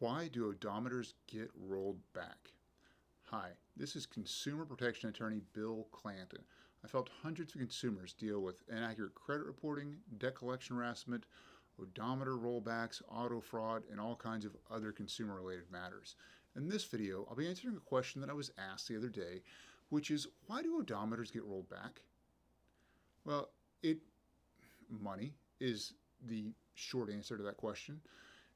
Why do odometers get rolled back? Hi, this is Consumer Protection Attorney Bill Clanton. I've helped hundreds of consumers deal with inaccurate credit reporting, debt collection harassment, odometer rollbacks, auto fraud, and all kinds of other consumer-related matters. In this video, I'll be answering a question that I was asked the other day, which is, why do odometers get rolled back? Well, money is the short answer to that question.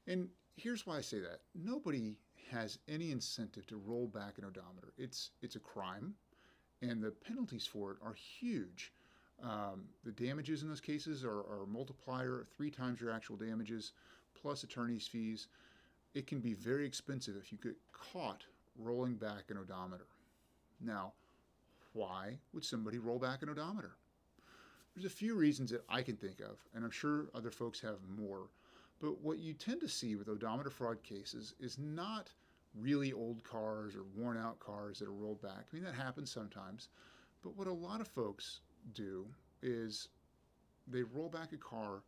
And here's why I say that. Nobody has any incentive to roll back an odometer. It's a crime, and the penalties for it are huge. The damages in those cases are a multiplier, 3 times your actual damages, plus attorney's fees. It can be very expensive if you get caught rolling back an odometer. Now, why would somebody roll back an odometer? There's a few reasons that I can think of, and I'm sure other folks have more. But what you tend to see with odometer fraud cases is not really old cars or worn out cars that are rolled back. I mean, that happens sometimes. But what a lot of folks do is they roll back a car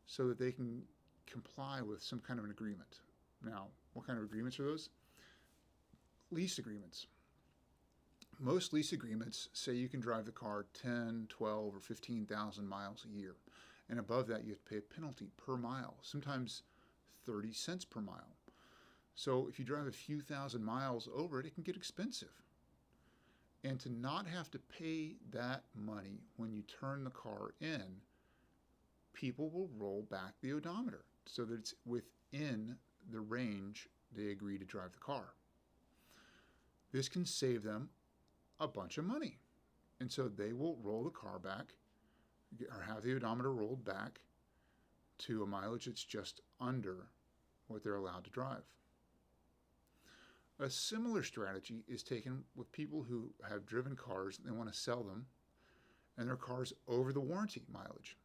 so that they can comply with some kind of an agreement. Now, what kind of agreements are those? Lease agreements. Most lease agreements say you can drive the car 10, 12, or 15,000 miles a year. And above that, you have to pay a penalty per mile, sometimes 30 cents per mile. So if you drive a few thousand miles over it, it can get expensive. And to not have to pay that money when you turn the car in, people will roll back the odometer so that it's within the range they agree to drive the car. This can save them a bunch of money. And so they will roll the car back or have the odometer rolled back to a mileage that's just under what they're allowed to drive. A similar strategy is taken with people who have driven cars and they want to sell them, and their car's over the warranty mileage.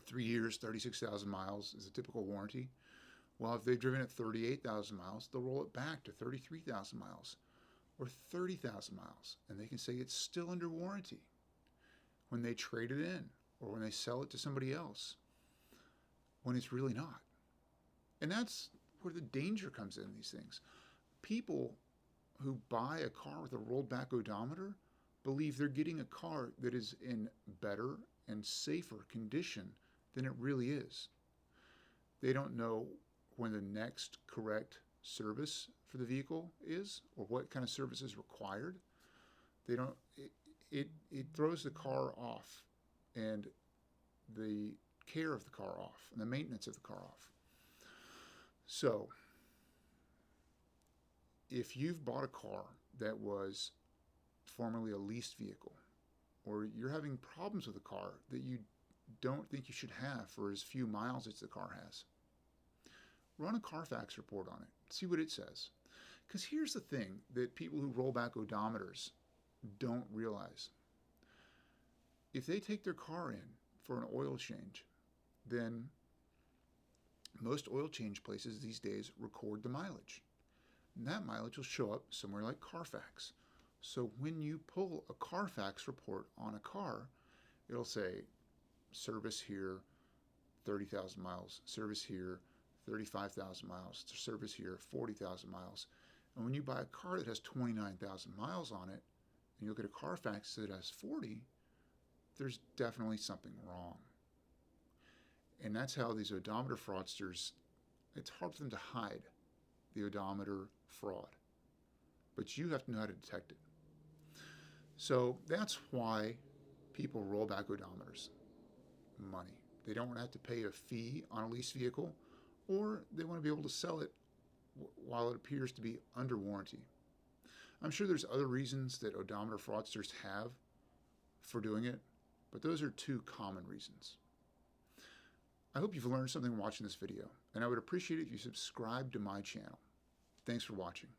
3 years, 36,000 miles is a typical warranty. Well, if they've driven it 38,000 miles, they'll roll it back to 33,000 miles or 30,000 miles, and they can say it's still under warranty when they trade it in or when they sell it to somebody else, when it's really not. And that's where the danger comes in these things. People who buy a car with a rolled back odometer believe they're getting a car that is in better and safer condition than it really is. They don't know when the next correct service for the vehicle is or what kind of service is required. It throws the car off and the care of the car off and the maintenance of the car off. So if you've bought a car that was formerly a leased vehicle, or you're having problems with a car that you don't think you should have for as few miles as the car has, run a Carfax report on it. See what it says. Because here's the thing that people who roll back odometers don't realize. If they take their car in for an oil change, then most oil change places these days record the mileage. And that mileage will show up somewhere like Carfax. So when you pull a Carfax report on a car, it'll say service here, 30,000 miles, service here, 35,000 miles, service here, 40,000 miles. And when you buy a car that has 29,000 miles on it, and you look at a Carfax that has 40, there's definitely something wrong. And that's how these odometer fraudsters, it's hard for them to hide the odometer fraud. But you have to know how to detect it. So that's why people roll back odometers. Money. They don't want to have to pay a fee on a leased vehicle, or they want to be able to sell it while it appears to be under warranty. I'm sure there's other reasons that odometer fraudsters have for doing it, but those are 2 common reasons. I hope you've learned something watching this video, and I would appreciate it if you subscribe to my channel. Thanks for watching.